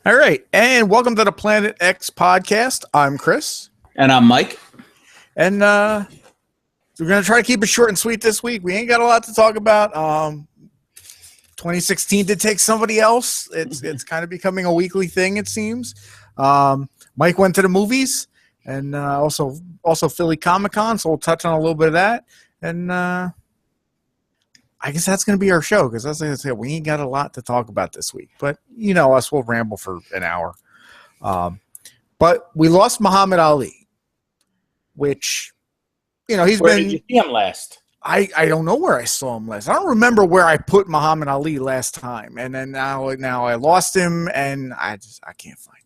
All right, and welcome to the Planet X podcast. I'm Chris, And I'm Mike. and we're gonna try to keep it short and sweet this week. We ain't got a lot to talk about. 2016 did take somebody else. It's kind of becoming a weekly thing, it seems. Mike went to the movies, and also Philly Comic Con, so we'll touch on a little bit of that. And I guess that's going to be our show because, as I said, we ain't got a lot to talk about this week. But you know us, we'll ramble for an hour. But we lost Muhammad Ali, which, you know, Where did you see him last? I don't know where I saw him last. I don't remember where I put Muhammad Ali last time. And then now I lost him, and I can't find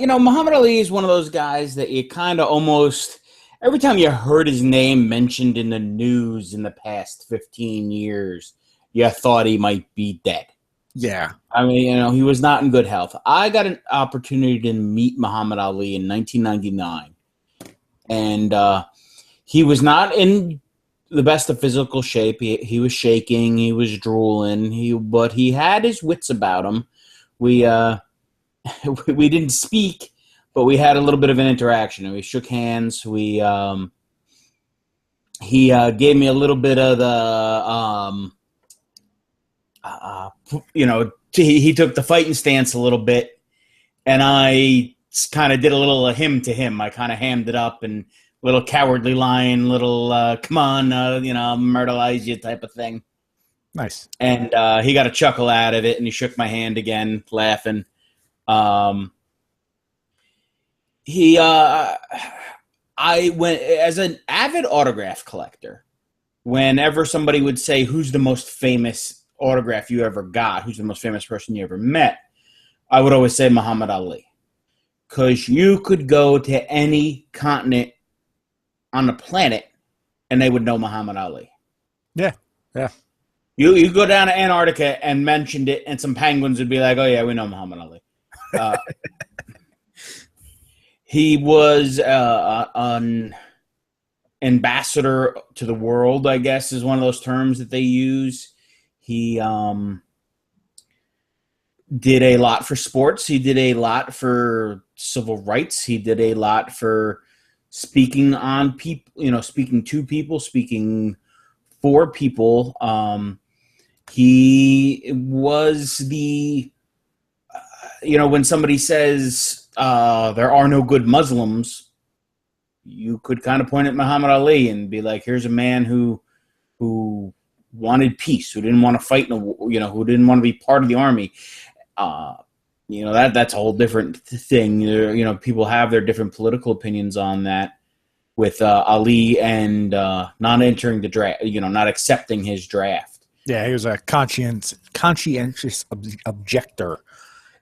him. Muhammad Ali is one of those guys that you kind of almost, every time you heard his name mentioned in the news in the past 15 years, you thought he might be dead. Yeah. I mean, he was not in good health. I got an opportunity to meet Muhammad Ali in 1999. And he was not in the best of physical shape. He was shaking. He was drooling. But he had his wits about him. We didn't speak, but we had a little bit of an interaction. We shook hands. He gave me a little bit of the he took the fighting stance a little bit, and I kind of did a little him to him. I kind of hammed it up and little cowardly lion, little come on, myrtleize you type of thing. Nice. And he got a chuckle out of it, and he shook my hand again, laughing. I went as an avid autograph collector. Whenever somebody would say, "Who's the most famous autograph you ever got? Who's the most famous person you ever met?" I would always say Muhammad Ali. Because you could go to any continent on the planet and they would know Muhammad Ali. Yeah, yeah. You go down to Antarctica and mentioned it, and some penguins would be like, "Oh, yeah, we know Muhammad Ali." He was an ambassador to the world, I guess, is one of those terms that they use. He did a lot for sports. He did a lot for civil rights. He did a lot for speaking on people, speaking to people, speaking for people. He was the, when somebody says there are no good Muslims, you could kind of point at Muhammad Ali and be like, here's a man who wanted peace, who didn't want to fight, who didn't want to be part of the army. That's a whole different thing. People have their different political opinions on that with Ali and not entering the draft, not accepting his draft. Yeah, he was a conscientious objector.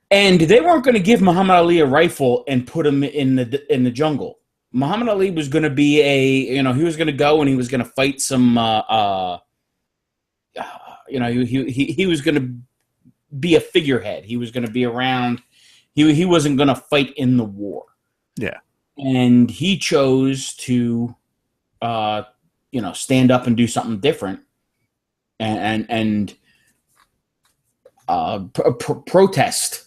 And they weren't going to give Muhammad Ali a rifle and put him in the jungle. Muhammad Ali was going to be he was going to go and he was going to fight some, he was going to be a figurehead. He was going to be around. He wasn't going to fight in the war. Yeah. And he chose to, stand up and do something different and protest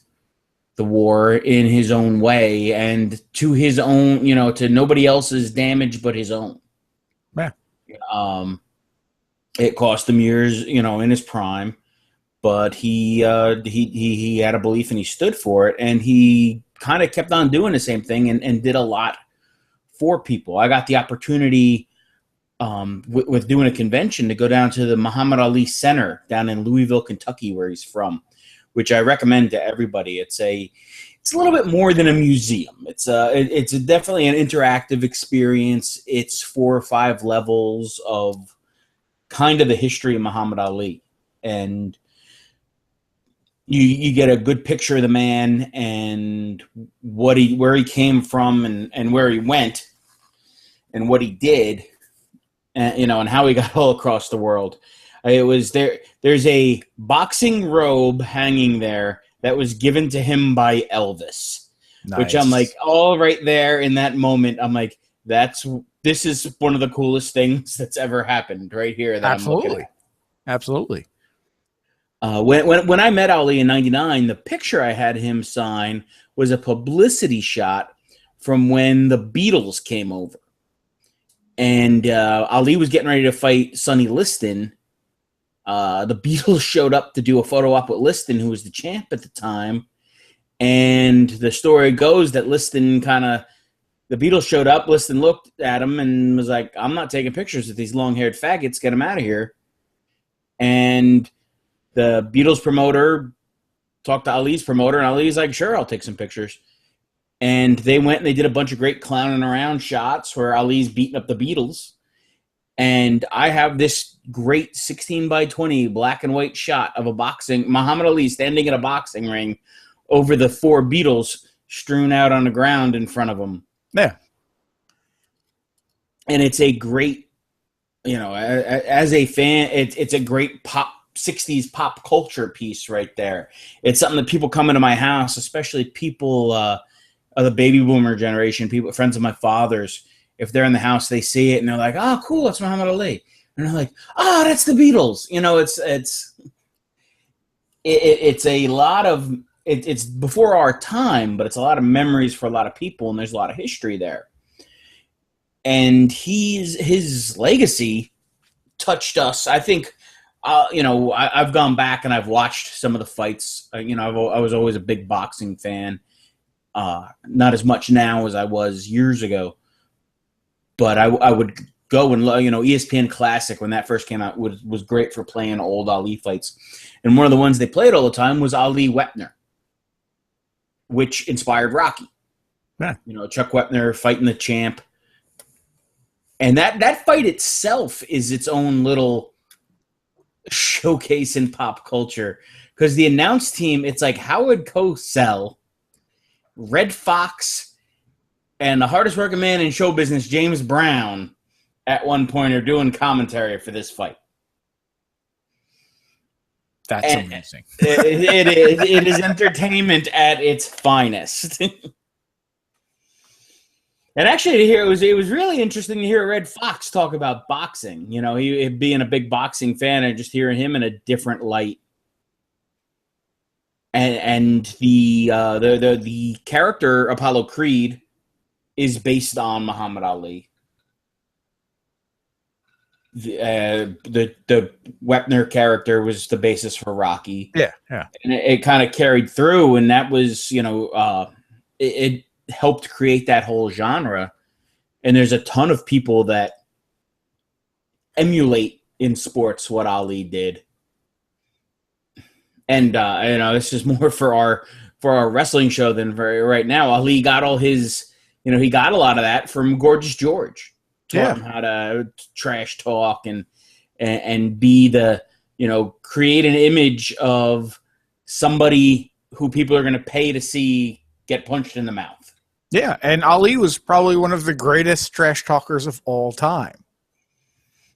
the war in his own way and to his own, to nobody else's damage but his own. Yeah. It cost him years, in his prime. But he had a belief and he stood for it, and he kind of kept on doing the same thing and did a lot for people. I got the opportunity with doing a convention to go down to the Muhammad Ali Center down in Louisville, Kentucky, where he's from, which I recommend to everybody. It's a little bit more than a museum. It's definitely an interactive experience. It's 4 or 5 levels of kind of the history of Muhammad Ali, and you get a good picture of the man and where he came from and where he went and what he did, and how he got all across the world. It was there's a boxing robe hanging there that was given to him by Elvis. Nice. Which I'm like, all right there in that moment, I'm like, this is one of the coolest things that's ever happened right here. That Absolutely. I'm looking at. Absolutely. When I met Ali in '99, the picture I had him sign was a publicity shot from when the Beatles came over, and Ali was getting ready to fight Sonny Liston. The Beatles showed up to do a photo op with Liston, who was the champ at the time, and the story goes that the Beatles showed up, Liston looked at him and was like, "I'm not taking pictures with these long-haired faggots. Get them out of here." And the Beatles promoter talked to Ali's promoter, and Ali's like, "Sure, I'll take some pictures." And they went and they did a bunch of great clowning around shots where Ali's beating up the Beatles. And I have this great 16x20 black and white shot of Muhammad Ali standing in a boxing ring over the 4 Beatles strewn out on the ground in front of him. Yeah. And it's a great, as a fan, it's a great 60s pop culture piece right there. It's something that people come into my house, especially people of the baby boomer generation, people, friends of my father's, if they're in the house, they see it and they're like, "Oh, cool, that's Muhammad Ali." And they're like, "Oh, that's the Beatles." It's a lot of, it's before our time, but it's a lot of memories for a lot of people, and there's a lot of history there. And his legacy touched us. I think, I've gone back and I've watched some of the fights. I was always a big boxing fan. Not as much now as I was years ago. But I would go and, ESPN Classic, when that first came out, was great for playing old Ali fights. And one of the ones they played all the time was Ali Wepner, which inspired Rocky. Yeah. Chuck Wepner fighting the champ. And that fight itself is its own little showcase in pop culture. Because the announce team, it's like Howard Cosell, Red Fox, and the hardest working man in show business, James Brown, at one point are doing commentary for this fight. That's amazing. It is entertainment at its finest. And actually, to hear it was really interesting to hear Red Fox talk about boxing. He being a big boxing fan and just hearing him in a different light. And the character Apollo Creed is based on Muhammad Ali. The Wepner character was the basis for Rocky. Yeah. And it kind of carried through, and that was, it helped create that whole genre. And there's a ton of people that emulate in sports what Ali did. And this is more for our wrestling show than for right now. Ali got all his. He got a lot of that from Gorgeous George. Taught him how to trash talk and be the, create an image of somebody who people are going to pay to see get punched in the mouth. Yeah, and Ali was probably one of the greatest trash talkers of all time.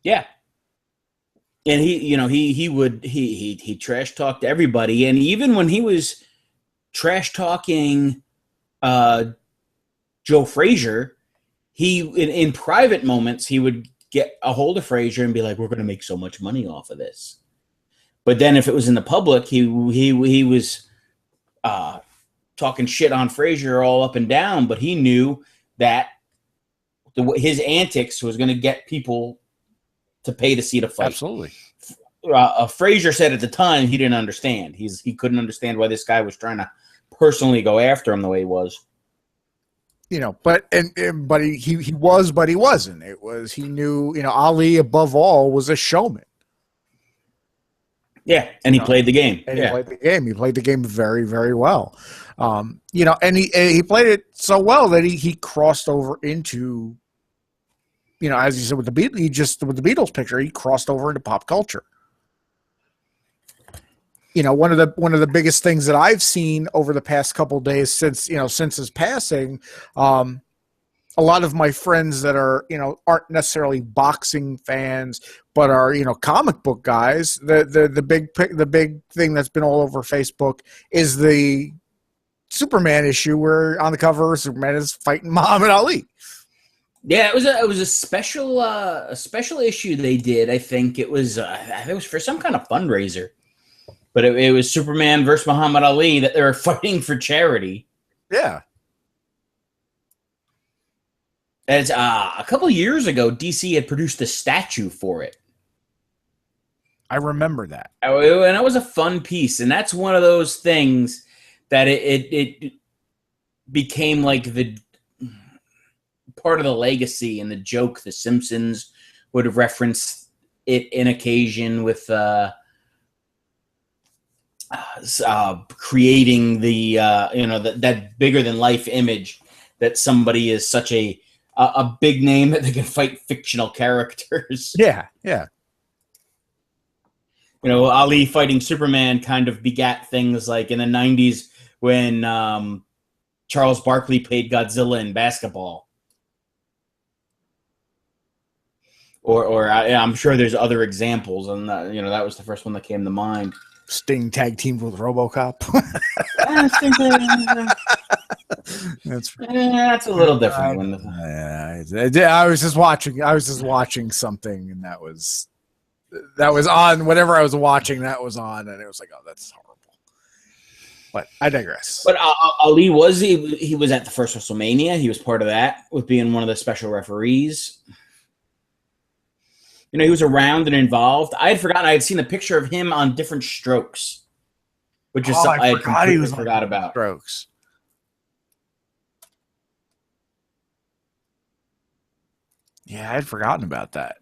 Yeah. And he trash talked everybody. And even when he was trash talking Joe Frazier, he in private moments he would get a hold of Frazier and be like, "We're going to make so much money off of this." But then if it was in the public, he was talking shit on Frazier all up and down. But he knew that his antics was going to get people to pay to see the fight. Absolutely. Frazier said at the time he didn't understand. He couldn't understand why this guy was trying to personally go after him the way he was. But he was, but he wasn't. It was, he knew, Ali above all was a showman. Yeah, and he played the game. And he played the game. He played the game very, very well. And he played it so well that he crossed over into, as you said with the Beatles picture, he crossed over into pop culture. One of the biggest things that I've seen over the past couple of days since his passing, a lot of my friends that are, aren't necessarily boxing fans, but are, comic book guys. The big thing that's been all over Facebook is the Superman issue where on the cover Superman is fighting Muhammad Ali. Yeah, it was a special issue they did. I think it was for some kind of fundraiser. but it was Superman versus Muhammad Ali that they were fighting for charity. Yeah. As a couple of years ago, DC had produced a statue for it. I remember that. And that was a fun piece. And that's one of those things that it became like the part of the legacy and the joke. The Simpsons would have referenced it in occasion with creating the that bigger than life image that somebody is such a big name that they can fight fictional characters. Yeah, yeah. Ali fighting Superman kind of begat things like in the 90s when Charles Barkley played Godzilla in basketball. Or I'm sure there's other examples, and that was the first one that came to mind. Sting tag teamed with RoboCop. That's a little different. I was just watching something, and that was on. Whatever I was watching, that was on, and it was like, oh, that's horrible. But I digress. But Ali he was at the first WrestleMania. He was part of that with being one of the special referees. He was around and involved. I had forgotten. I had seen a picture of him on Different Strokes, which is something I had completely forgot about. Strokes. Yeah, I had forgotten about that.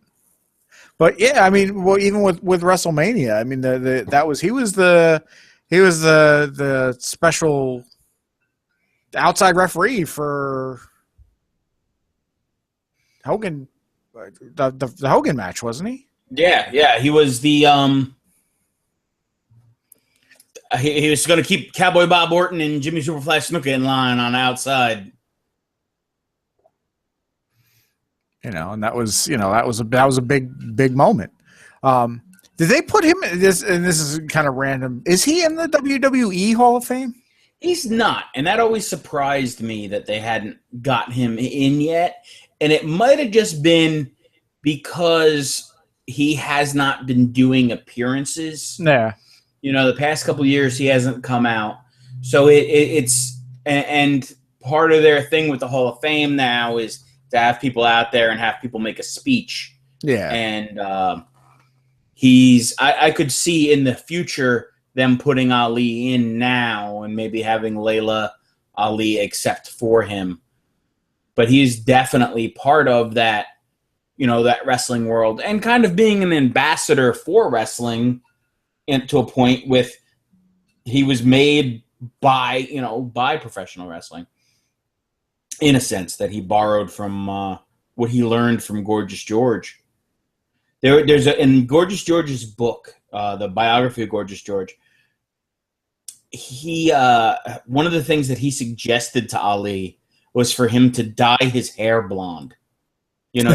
But yeah, I mean, well, even with WrestleMania, I mean, he was the special outside referee for Hogan. The Hogan match, wasn't he? Yeah. He was the he was going to keep Cowboy Bob Orton and Jimmy Superfly Snuka in line on the outside. And that was a big moment. Did they put him in this? And this is kind of random. Is he in the WWE Hall of Fame? He's not, and that always surprised me that they hadn't got him in yet. And it might have just been because he has not been doing appearances. Yeah. The past couple of years he hasn't come out. So it's part of their thing with the Hall of Fame now is to have people out there and have people make a speech. Yeah. And I could see in the future them putting Ali in now and maybe having Layla Ali accept for him. But he's definitely part of that, that wrestling world and kind of being an ambassador for wrestling to a point with he was made by professional wrestling in a sense that he borrowed from what he learned from Gorgeous George. There's in Gorgeous George's book, the biography of Gorgeous George, he one of the things that he suggested to Ali was for him to dye his hair blonde. And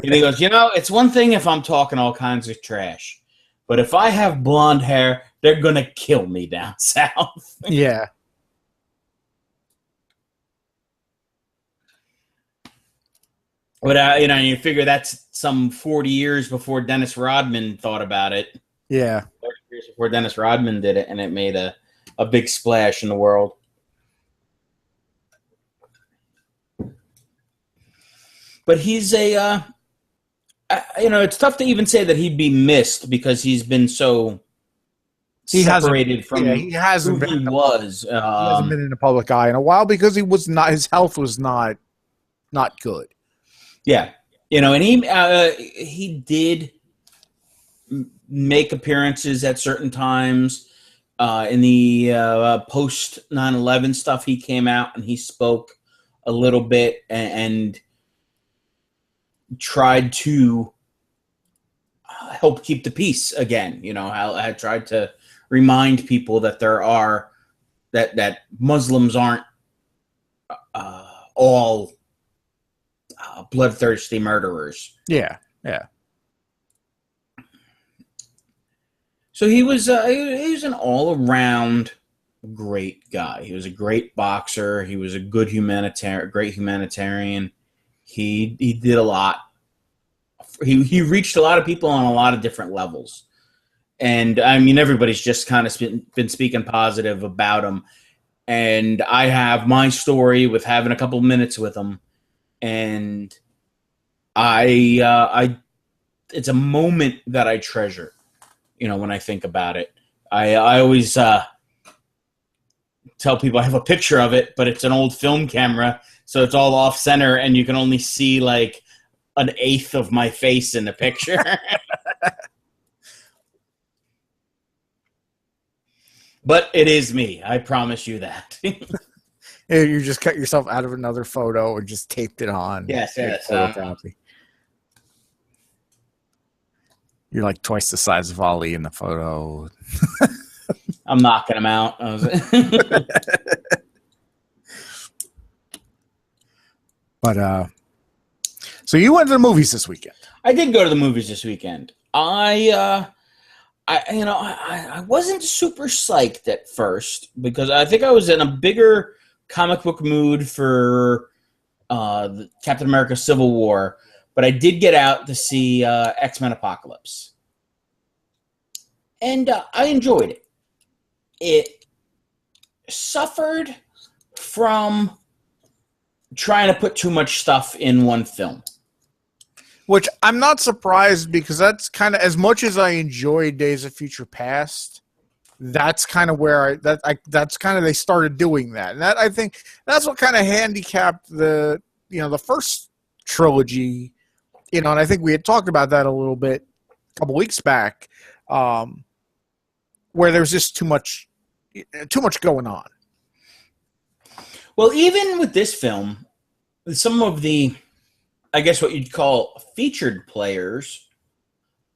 he goes, it's one thing if I'm talking all kinds of trash, but if I have blonde hair, they're going to kill me down south. Yeah. But, you figure that's some 40 years before Dennis Rodman thought about it. Yeah. 30 years before Dennis Rodman did it, and it made a big splash in the world. But he's it's tough to even say that he'd be missed because he's been so separated from he hasn't who been he was. He hasn't been in the public eye in a while because his health was not good. Yeah. And he did make appearances at certain times. In the post 9/11 stuff, he came out and he spoke a little bit and tried to help keep the peace again. I tried to remind people that that Muslims aren't all bloodthirsty murderers. Yeah. So he was an all-around great guy. He was a great boxer. He was a great humanitarian. He did a lot. He reached a lot of people on a lot of different levels. And I mean, everybody's just kind of been speaking positive about him. And I have my story with having a couple minutes with him, and it's a moment that I treasure. When I think about it, I always tell people I have a picture of it, but it's an old film camera, so it's all off center, and you can only see like an eighth of my face in the picture. But it is me. I promise you that. You just cut yourself out of another photo and just taped it on. Yes. Photocopy. You're like twice the size of Ali in the photo. I'm knocking him out. But so you went to the movies this weekend. I did go to the movies this weekend. I wasn't super psyched at first because I think I was in a bigger comic book mood for Captain America: Civil War, but I did get out to see X-Men: Apocalypse, and I enjoyed it. It suffered from trying to put too much stuff in one film. Which I'm not surprised because that's kind of, as much as I enjoy Days of Future Past, that's kind of where that's kind of, they started doing that. And that, I think that's what kind of handicapped the first trilogy, and I think we had talked about that a little bit a couple weeks back, where there's just too much going on. Well, even with this film, some of the, I guess what you'd call featured players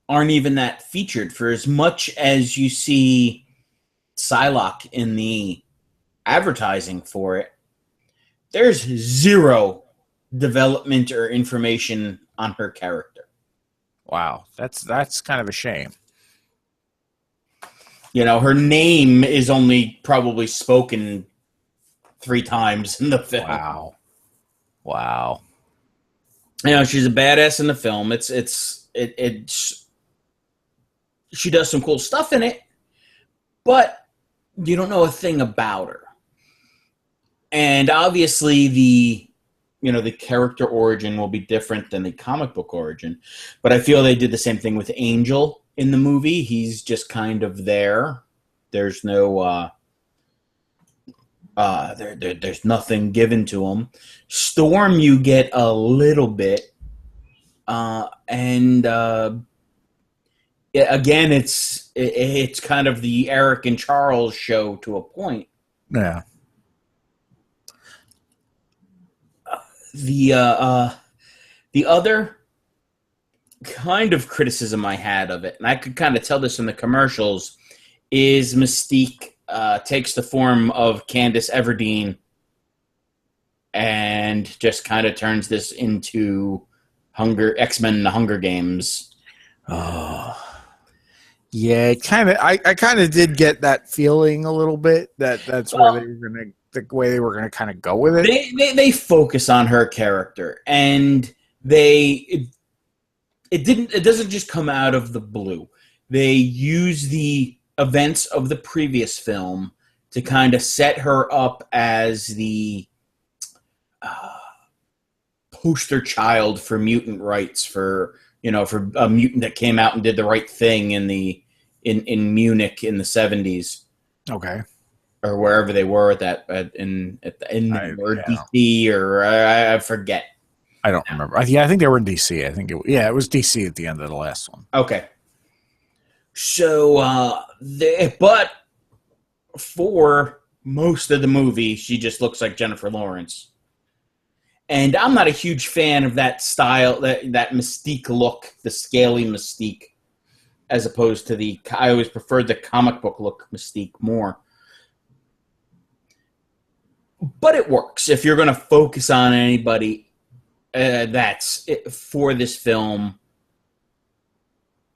aren't even that featured, for as much as you see Psylocke in the advertising for it. There's zero development or information on her character. Wow, that's kind of a shame. Her name is only probably spoken 3 times in the film. Wow. She's a badass in the film. She does some cool stuff in it, but you don't know a thing about her. And obviously the character origin will be different than the comic book origin. But I feel they did the same thing with Angel in the movie. He's just kind of there. There's no there's nothing given to him. Storm, you get a little bit, and again, it's kind of the Eric and Charles show to a point. Yeah. The other kind of criticism I had of it, and I could kind of tell this in the commercials, is Mystique takes the form of Candace Everdeen and just kind of turns this into X-Men: The Hunger Games. Oh, yeah. I kind of did get that feeling a little bit that's where they were gonna, the way they were gonna kind of go with it. They focus on her character, and it doesn't just come out of the blue. They use the events of the previous film to kind of set her up as the poster child for mutant rights, for a mutant that came out and did the right thing in Munich in the 70s. Okay. Or wherever they were in DC, or I forget. I don't remember. I think they were in DC. I think it was DC at the end of the last one. Okay. So, but for most of the movie, she just looks like Jennifer Lawrence. And I'm not a huge fan of that style, that Mystique look, the scaly Mystique, as opposed to I always preferred the comic book look Mystique more. But it works. If you're going to focus on anybody, that's it for this film.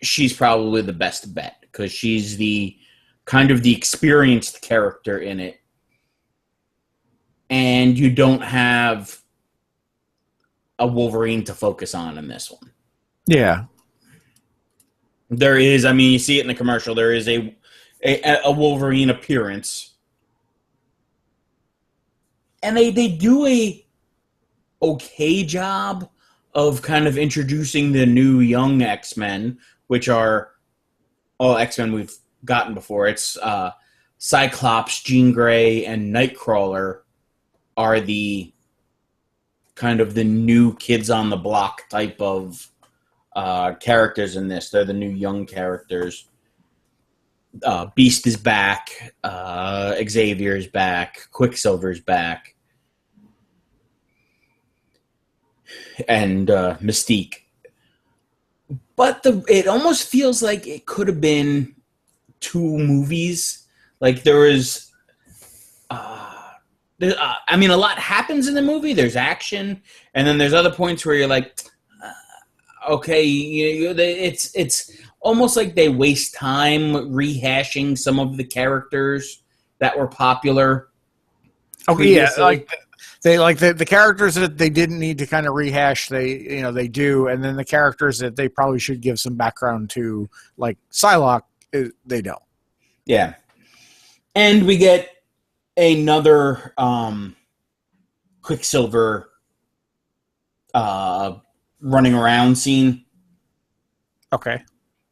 She's probably the best bet because she's the kind of the experienced character in it. And you don't have a Wolverine to focus on in this one. Yeah. There is, I mean, you see it in the commercial. There is a Wolverine appearance, and they do a okay job of kind of introducing the new young X-Men, which are all X-Men we've gotten before. It's Cyclops, Jean Grey, and Nightcrawler are the kind of the new kids on the block type of characters in this. They're the new young characters. Beast is back. Xavier's back. Quicksilver's back. And Mystique. But it almost feels like it could have been 2 movies. Like there was, I mean, a lot happens in the movie. There's action, and then there's other points where you're like, okay, it's almost like they waste time rehashing some of the characters that were popular. Okay, yeah, like the characters that they didn't need to kind of rehash, they do, and then the characters that they probably should give some background to, like Psylocke, they don't. Yeah, and we get another Quicksilver running around scene. Okay.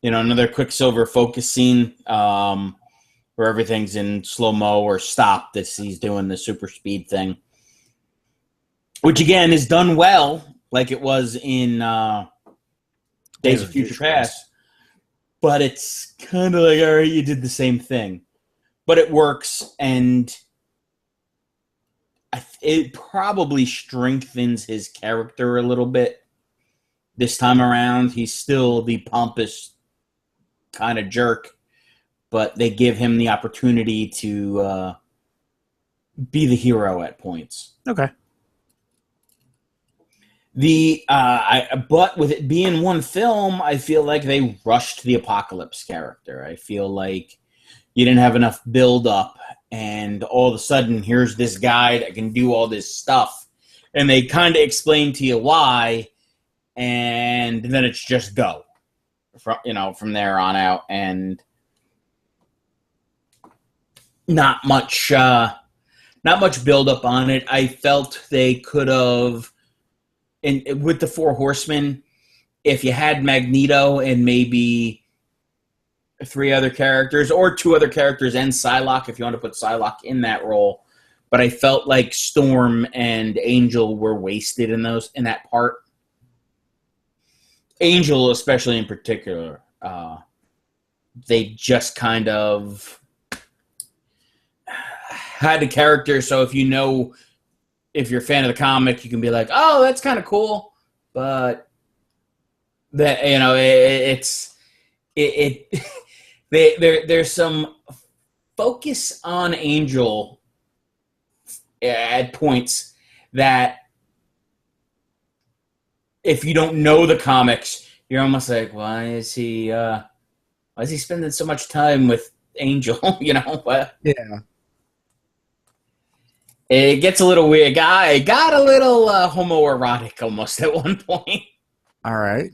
Another Quicksilver focus scene where everything's in slow-mo or stopped as he's doing the super speed thing. Which, again, is done well, like it was in Days of Future Past. But it's kind of like, all right, you did the same thing. But it works, and it probably strengthens his character a little bit this time around. He's still the pompous kind of jerk, but they give him the opportunity to be the hero at points. Okay. But with it being one film, I feel like they rushed the Apocalypse character. I feel like you didn't have enough build up, and all of a sudden, here's this guy that can do all this stuff, and they kind of explain to you why, and then it's just go, from there on out, and not much build up on it. I felt they could have. And with the 4 Horsemen, if you had Magneto and maybe 3 other characters, or 2 other characters and Psylocke, if you want to put Psylocke in that role, but I felt like Storm and Angel were wasted in that part. Angel, especially in particular, they just kind of had a character. So if you're a fan of the comic, you can be like, oh, that's kind of cool. But that, there's some focus on Angel at points that if you don't know the comics, you're almost like, why is he spending so much time with Angel? Yeah. It gets a little weird. It got a little homoerotic almost at one point. All right.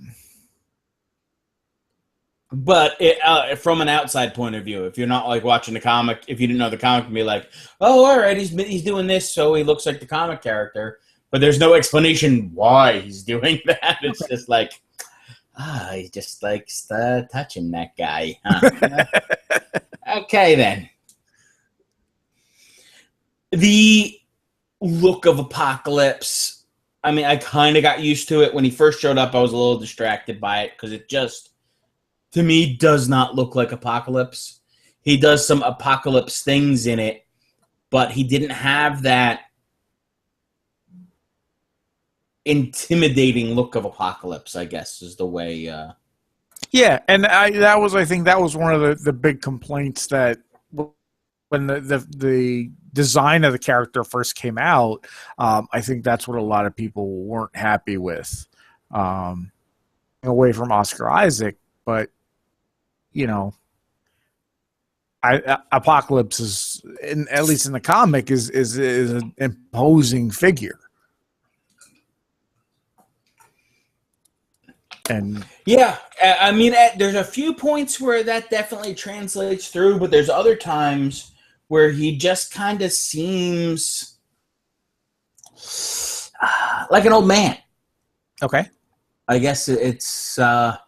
But from an outside point of view, if you're not like watching the comic, if you didn't know the comic, you'd be like, oh, all right, he's doing this, so he looks like the comic character. But there's no explanation why he's doing that. It's just like, he just likes touching that guy. Huh? Okay, then. The look of Apocalypse, I mean, I kind of got used to it. When he first showed up, I was a little distracted by it because it just, to me, does not look like Apocalypse. He does some Apocalypse things in it, but he didn't have that intimidating look of Apocalypse, I guess, is the way. Yeah, and I think that was one of the big complaints that when the design of the character first came out, I think that's what a lot of people weren't happy with. Away from Oscar Isaac, but Apocalypse is, at least in the comic, is an imposing figure. And Yeah, I mean, there's a few points where that definitely translates through, but there's other times where he just kind of seems like an old man. okay. I guess it's not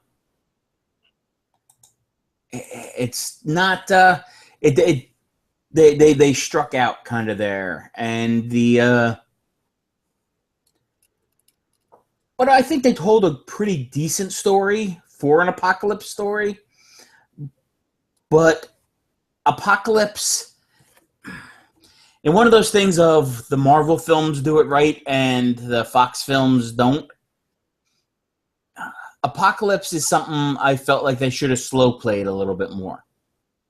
they struck out kind of there, and but I think they told a pretty decent story for an apocalypse story. But Apocalypse, and one of those things of the Marvel films do it right and the Fox films don't. Apocalypse is something I felt like they should have slow played a little bit more.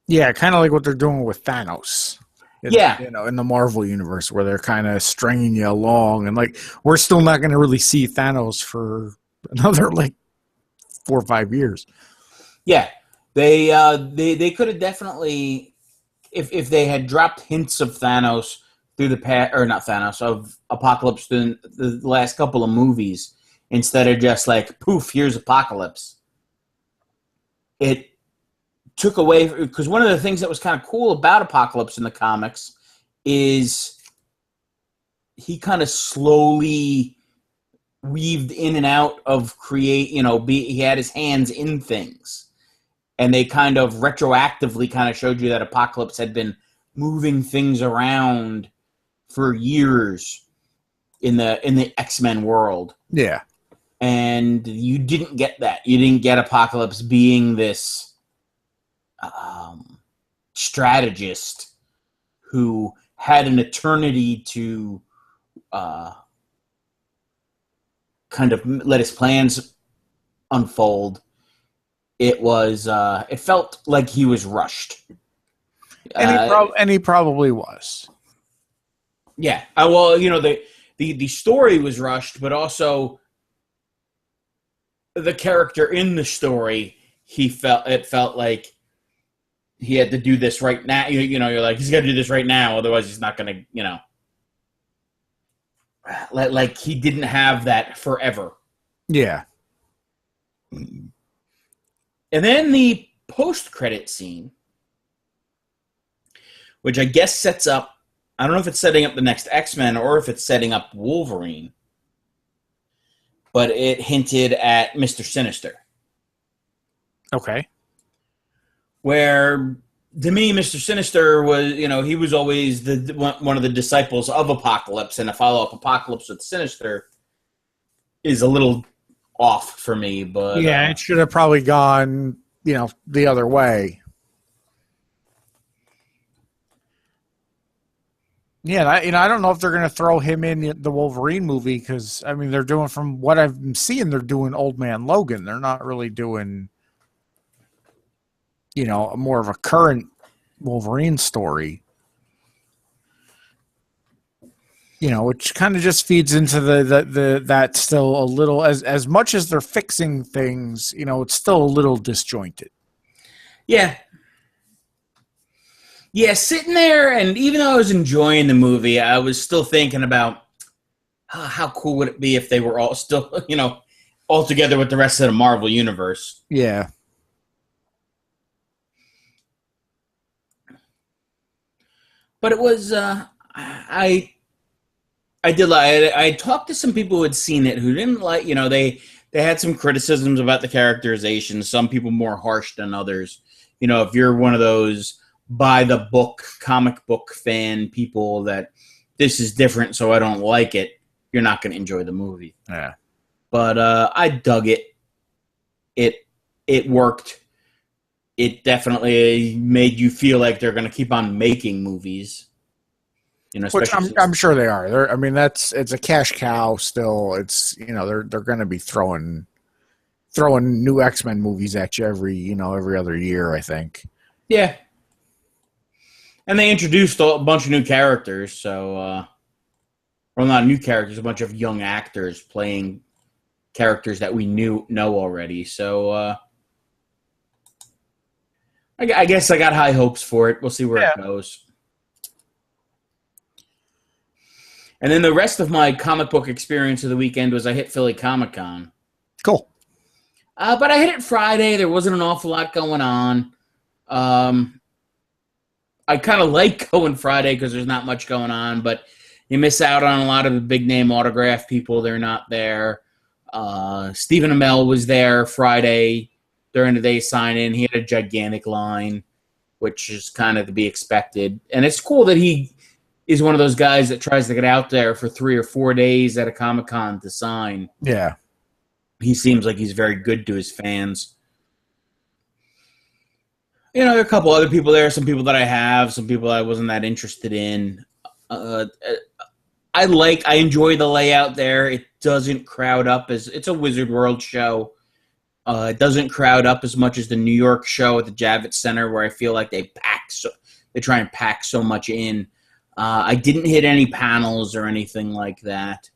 Yeah, kind of like what they're doing with Thanos. Yeah. You know, in the Marvel universe, where they're kind of stringing you along, and like we're still not going to really see Thanos for another like 4 or 5 years. Yeah, they could have definitely, if they had dropped hints of Thanos through the past, or not Thanos, of Apocalypse through the last couple of movies, instead of just like poof, here's Apocalypse. It took away, because one of the things that was kind of cool about Apocalypse in the comics is he kind of slowly weaved in and out of he had his hands in things, and they kind of retroactively kind of showed you that Apocalypse had been moving things around for years in the X-Men world. Yeah. And you didn't get that. You didn't get Apocalypse being this strategist who had an eternity to kind of let his plans unfold. It felt like he was rushed, And he probably was. Yeah. Well, the story was rushed, but also the character in the story, it felt like he had to do this right now. You're like, he's got to do this right now, otherwise he's not going to, like he didn't have that forever. Yeah. And then the post-credit scene, which I guess sets up, I don't know if it's setting up the next X-Men or if it's setting up Wolverine, but it hinted at Mr. Sinister. Okay. Where, to me, Mr. Sinister was, he was always one of the disciples of Apocalypse, and to follow up Apocalypse with Sinister is a little off for me. But yeah, it should have probably gone, the other way. Yeah, I don't know if they're going to throw him in the Wolverine movie because, I mean, they're doing, from what I've been seeing, they're doing Old Man Logan. They're not really doing, more of a current Wolverine story. Which kind of just feeds into that still a little, as much as they're fixing things, it's still a little disjointed. Yeah. Yeah, sitting there, and even though I was enjoying the movie, I was still thinking about how cool would it be if they were all still, all together with the rest of the Marvel Universe. Yeah. But it was, I did like, I talked to some people who had seen it who didn't like, they had some criticisms about the characterization, some people more harsh than others. If you're one of those by the book, comic book fan people that this is different, so I don't like it, you're not going to enjoy the movie. Yeah. But I dug it. It worked. It definitely made you feel like they're going to keep on making movies. Which I'm sure they are. It's a cash cow still. It's they're going to be throwing new X-Men movies at you every other year, I think. Yeah. And they introduced a bunch of new characters, so well, not new characters, a bunch of young actors playing characters that we know already. So I guess I got high hopes for it. We'll see where it goes. And then the rest of my comic book experience of the weekend was I hit Philly Comic-Con. Cool. But I hit it Friday. There wasn't an awful lot going on. I kind of like going Friday because there's not much going on, but you miss out on a lot of the big name autograph people. They're not there. Stephen Amell was there Friday during the day sign-in. He had a gigantic line, which is kind of to be expected. And it's cool that he is one of those guys that tries to get out there for 3 or 4 days at a Comic-Con to sign. Yeah. He seems like he's very good to his fans. There are a couple other people there, some people that I have, some people I wasn't that interested in. I enjoy the layout there. It doesn't crowd up it's a Wizard World show. It doesn't crowd up as much as the New York show at the Javits Center, where I feel like they try and pack so much in. I didn't hit any panels or anything like that.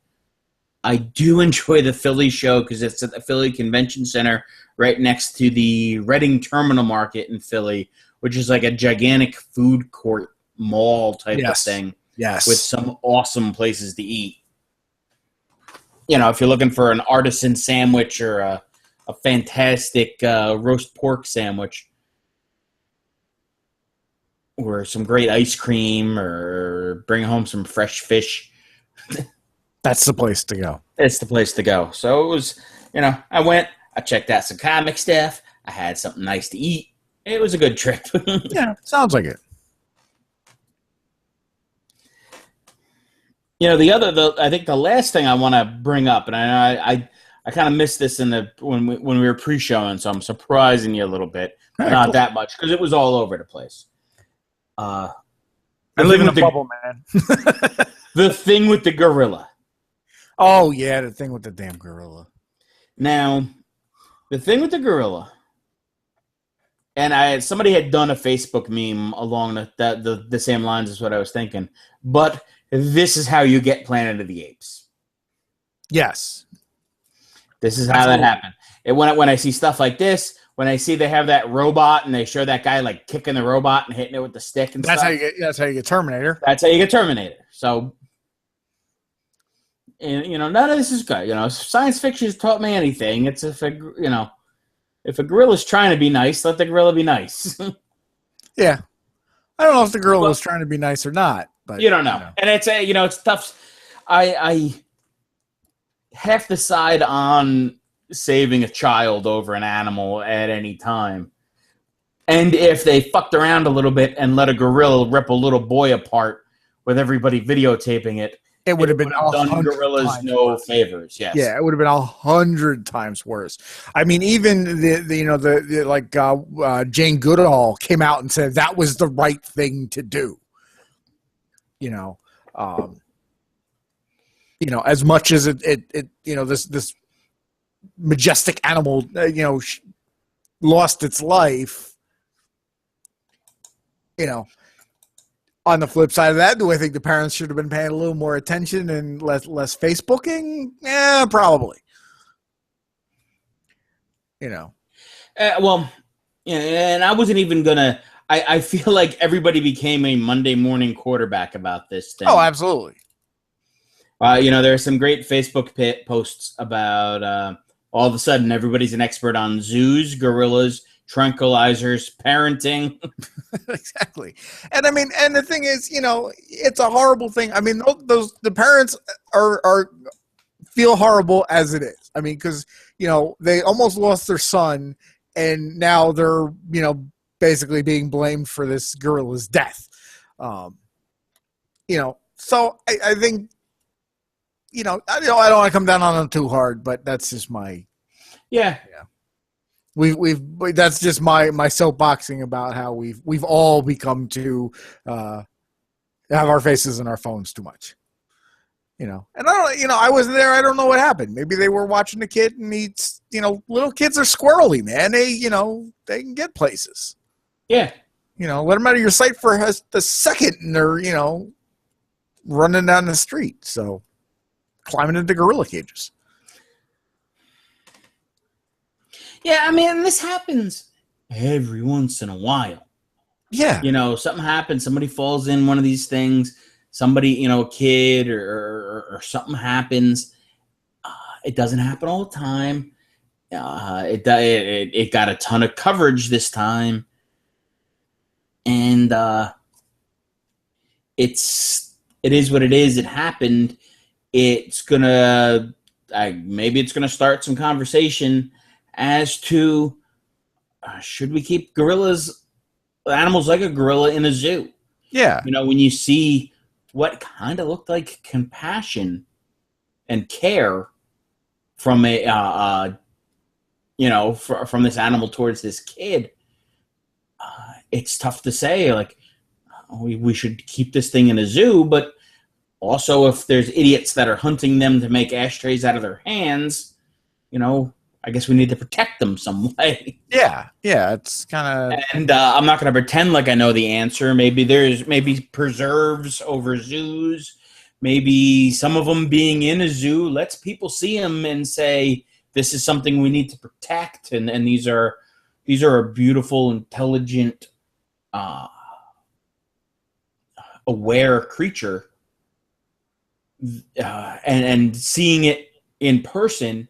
I do enjoy the Philly show because it's at the Philly Convention Center right next to the Reading Terminal Market in Philly, which is like a gigantic food court mall type of thing. Yes. With some awesome places to eat. If you're looking for an artisan sandwich or a fantastic roast pork sandwich or some great ice cream or bring home some fresh fish. That's the place to go. It's the place to go. So it was, I went, I checked out some comic stuff. I had something nice to eat. It was a good trip. Yeah, sounds like it. I think the last thing I want to bring up, and I kind of missed this when we were pre-showing, so I'm surprising you a little bit, but not that much because it was all over the place. I live in a bubble, man. The thing with the gorilla. Oh yeah, the thing with the damn gorilla. Now, the thing with the gorilla, and somebody had done a Facebook meme along the same lines as what I was thinking, but this is how you get Planet of the Apes. Yes. This is how that happened. When I see stuff like this, when I see they have that robot and they show that guy like kicking the robot and hitting it with the stick and that's stuff. That's how you get Terminator. That's how you get Terminator. So, none of this is good. If science fiction has taught me anything, it's if a gorilla's trying to be nice, let the gorilla be nice. Yeah. I don't know if the gorilla was trying to be nice or not. But you don't know. And it's tough. I have to side on saving a child over an animal at any time. And if they fucked around a little bit and let a gorilla rip a little boy apart with everybody videotaping it, it would have been done gorillas no favors. Yes. Yeah, it would have been 100 times worse. I mean, even Jane Goodall came out and said that was the right thing to do. As much as this majestic animal, lost its life. On the flip side of that, do I think the parents should have been paying a little more attention and less Facebooking? Yeah, probably. And I wasn't even gonna. I feel like everybody became a Monday morning quarterback about this thing. Oh, absolutely. There are some great Facebook posts about all of a sudden everybody's an expert on zoos, gorillas, tranquilizers, parenting. Exactly. And I mean, and the thing is, it's a horrible thing. I mean, the parents are feel horrible as it is. I mean, because, they almost lost their son and now they're, basically being blamed for this gorilla's death. So I think, I don't want to come down on them too hard, but that's just my, yeah. That's just my soapboxing about how we've all become to have our faces in our phones too much. And I wasn't there. I don't know what happened. Maybe they were watching the kid and little kids are squirrely, man. They can get places. Yeah. Let them out of your sight for a second and they're, running down the street. So climbing into gorilla cages. Yeah. I mean, this happens every once in a while. Yeah. Something happens. Somebody falls in one of these things. Somebody, a kid or something happens. It doesn't happen all the time. It got a ton of coverage this time, and it is what it is. It happened. It's gonna maybe it's gonna start some conversation as to should we keep animals like a gorilla in a zoo? Yeah. When you see what kind of looked like compassion and care from from this animal towards this kid, it's tough to say, like, we should keep this thing in a zoo, but also if there's idiots that are hunting them to make ashtrays out of their hands, I guess we need to protect them some way. Yeah, it's kind of... And I'm not going to pretend like I know the answer. Maybe preserves over zoos. Maybe some of them being in a zoo lets people see them and say, this is something we need to protect. And these are a beautiful, intelligent, aware creature. And seeing it in person,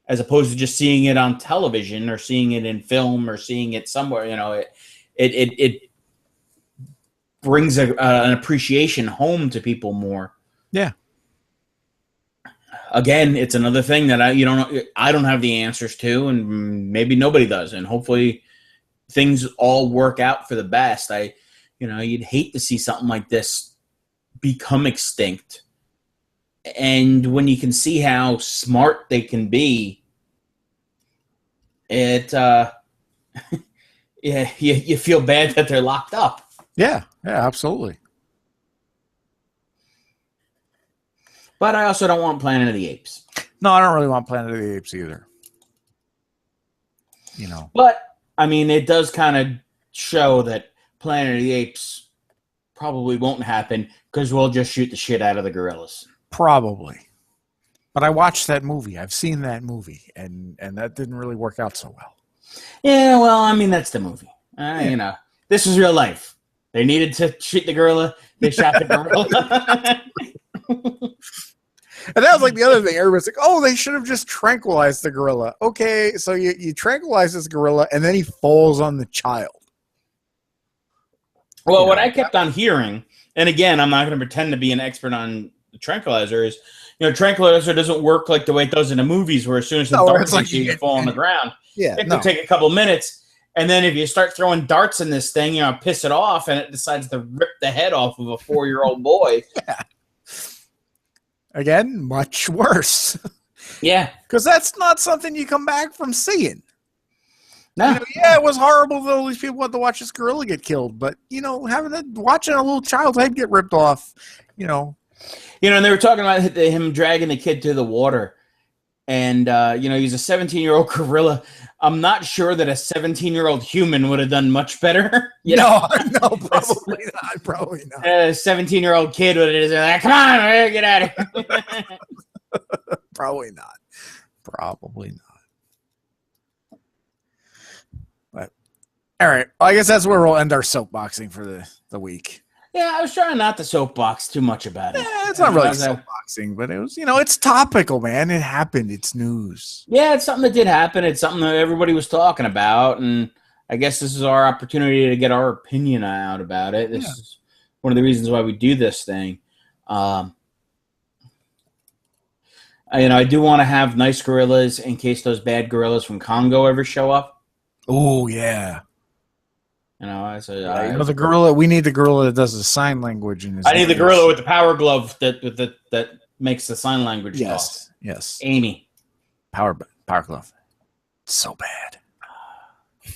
as opposed to just seeing it on television or seeing it in film or seeing it somewhere, it brings an appreciation home to people more. Yeah. Again, it's another thing that I don't have the answers to, and maybe nobody does. And hopefully things all work out for the best. You'd hate to see something like this become extinct. And when you can see how smart they can be, you feel bad that they're locked up. Yeah, absolutely. But I also don't want Planet of the Apes. No, I don't really want Planet of the Apes either. But, it does kind of show that Planet of the Apes probably won't happen because we'll just shoot the shit out of the gorillas. Probably. But I watched that movie. I've seen that movie, and that didn't really work out so well. Yeah, well, that's the movie. This is real life. They needed to shoot the gorilla. They shot the gorilla. And that was like the other thing. Everybody's like, oh, they should have just tranquilized the gorilla. Okay, so you tranquilize this gorilla, and then he falls on the child. Well, what I kept on hearing, and again, I'm not going to pretend to be an expert on the tranquilizer, is tranquilizer doesn't work like the way it does in the movies, where as soon as the darts like you fall on the ground, it can take a couple minutes, and then if you start throwing darts in this thing, piss it off, and it decides to rip the head off of a 4-year-old boy. Yeah. Again, much worse. Yeah, because that's not something you come back from seeing. No. It was horrible that all these people had to watch this gorilla get killed, but watching a little child's head get ripped off, and they were talking about him dragging the kid to the water, and he's a 17-year-old gorilla. I'm not sure that a 17-year-old human would have done much better. No, probably not. Probably not. A 17-year-old kid would have just been like, "Come on, get out of here." Probably not. Probably not. But all right, well, I guess that's where we'll end our soapboxing for the week. Yeah, I was trying not to soapbox too much about it. Yeah, it's not really soapboxing, but it was, it's topical, man. It happened. It's news. Yeah, it's something that did happen. It's something that everybody was talking about, and I guess this is our opportunity to get our opinion out about it. This is one of the reasons why we do this thing. I do want to have nice gorillas in case those bad gorillas from Congo ever show up. Oh, yeah. The gorilla. We need the gorilla that does the sign language. I need the gorilla with the power glove that makes the sign language. Yes. Amy, power glove. It's so bad.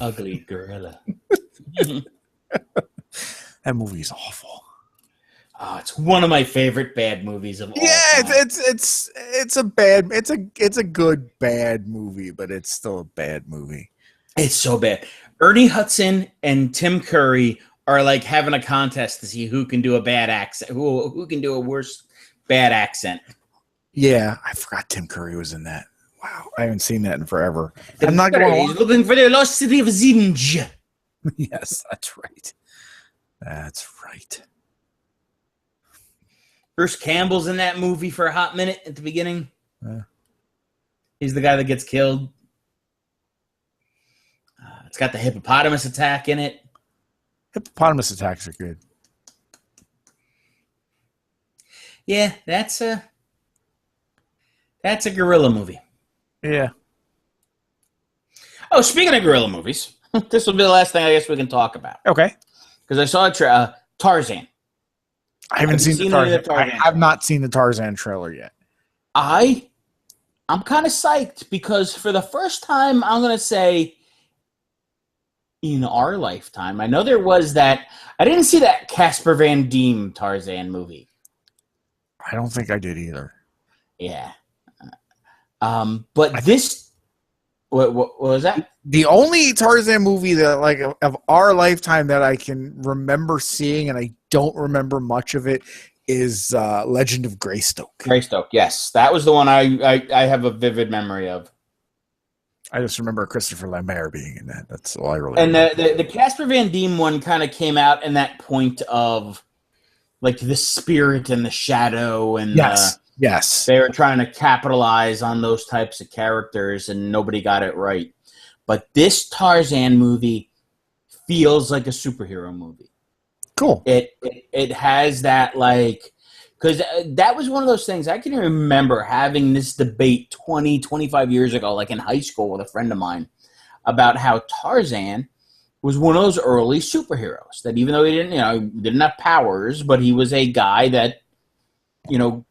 Ugly gorilla. That movie's awful. Oh, it's one of my favorite bad movies of all time. It's a good bad movie, but it's still a bad movie. It's so bad. Ernie Hudson and Tim Curry are like having a contest to see who can do a bad accent, who can do a worse bad accent. Yeah, I forgot Tim Curry was in that. Wow, I haven't seen that in forever. I'm not going to looking for the lost city of Zinj. Yes, that's right. That's right. Bruce Campbell's in that movie for a hot minute at the beginning. He's the guy that gets killed. It's got the hippopotamus attack in it. Hippopotamus attacks are good. Yeah, that's a gorilla movie. Yeah. Oh, speaking of gorilla movies, this will be the last thing I guess we can talk about. Okay. Because I saw Tarzan. I haven't seen the any of Tarzan. I have not seen the Tarzan trailer yet. I'm kind of psyched because for the first time, I'm going to say in our lifetime, I know there was that. I didn't see that Casper Van Dien Tarzan movie. I don't think I did either. Yeah. But this. What was that? The only Tarzan movie that, like, of our lifetime that I can remember seeing, and I don't remember much of it, is Legend of Greystoke. Greystoke, yes. That was the one I have a vivid memory of. I just remember Christopher Lambert being in that. That's all I really remember. And the Casper Van Dien one kind of came out in that point of, like, the spirit and the shadow. And yes. They were trying to capitalize on those types of characters, and nobody got it right. But this Tarzan movie feels like a superhero movie. Cool. It has that, like, because that was one of those things. I can remember having this debate 20, 25 years ago, like in high school with a friend of mine, about how Tarzan was one of those early superheroes that even though he didn't have powers, but he was a guy that,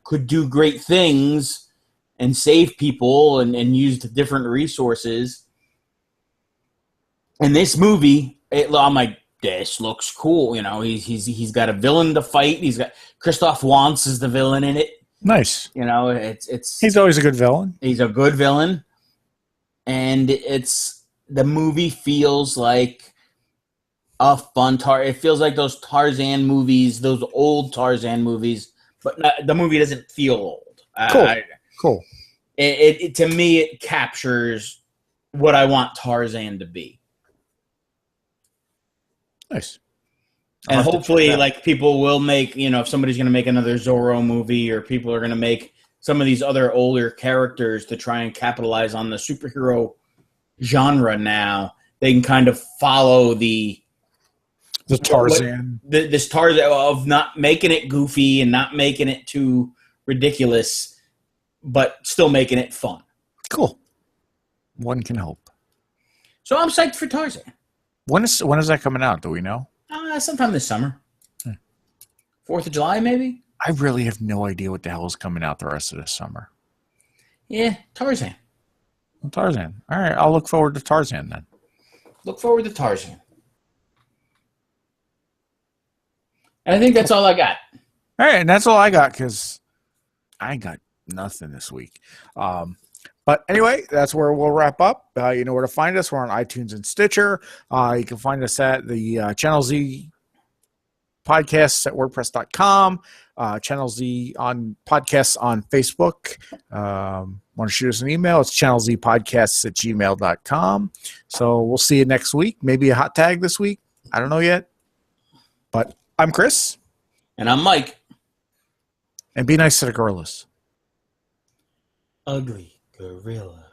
could do great things and save people and used different resources. In this movie, I'm like, this looks cool. He's got a villain to fight. He's got Christoph Waltz is the villain in it. Nice. He's always a good villain. He's a good villain, and the movie feels like a fun It feels like those Tarzan movies, those old Tarzan movies, but the movie doesn't feel old. Cool. Cool. It to me, it captures what I want Tarzan to be. Nice. And hopefully, like, people will make, if somebody's going to make another Zorro movie, or people are going to make some of these other older characters to try and capitalize on the superhero genre now, they can kind of follow the Tarzan. This Tarzan of not making it goofy and not making it too ridiculous, but still making it fun. Cool. One can hope. So I'm psyched for Tarzan. When is that coming out? Do we know? Sometime this summer. 4th of July, maybe? I really have no idea what the hell is coming out the rest of this summer. Yeah, Tarzan. Well, Tarzan. All right, I'll look forward to Tarzan then. Look forward to Tarzan. And I think that's all I got. All right, and that's all I got because I ain't got nothing this week. But anyway, that's where we'll wrap up. You know where to find us. We're on iTunes and Stitcher. You can find us at the Channel Z podcasts at WordPress.com. Channel Z on podcasts on Facebook. Want to shoot us an email? It's channelzpodcasts@gmail.com. So we'll see you next week. Maybe a hot tag this week. I don't know yet. But I'm Chris. And I'm Mike. And be nice to the gorillas. Ugly gorilla.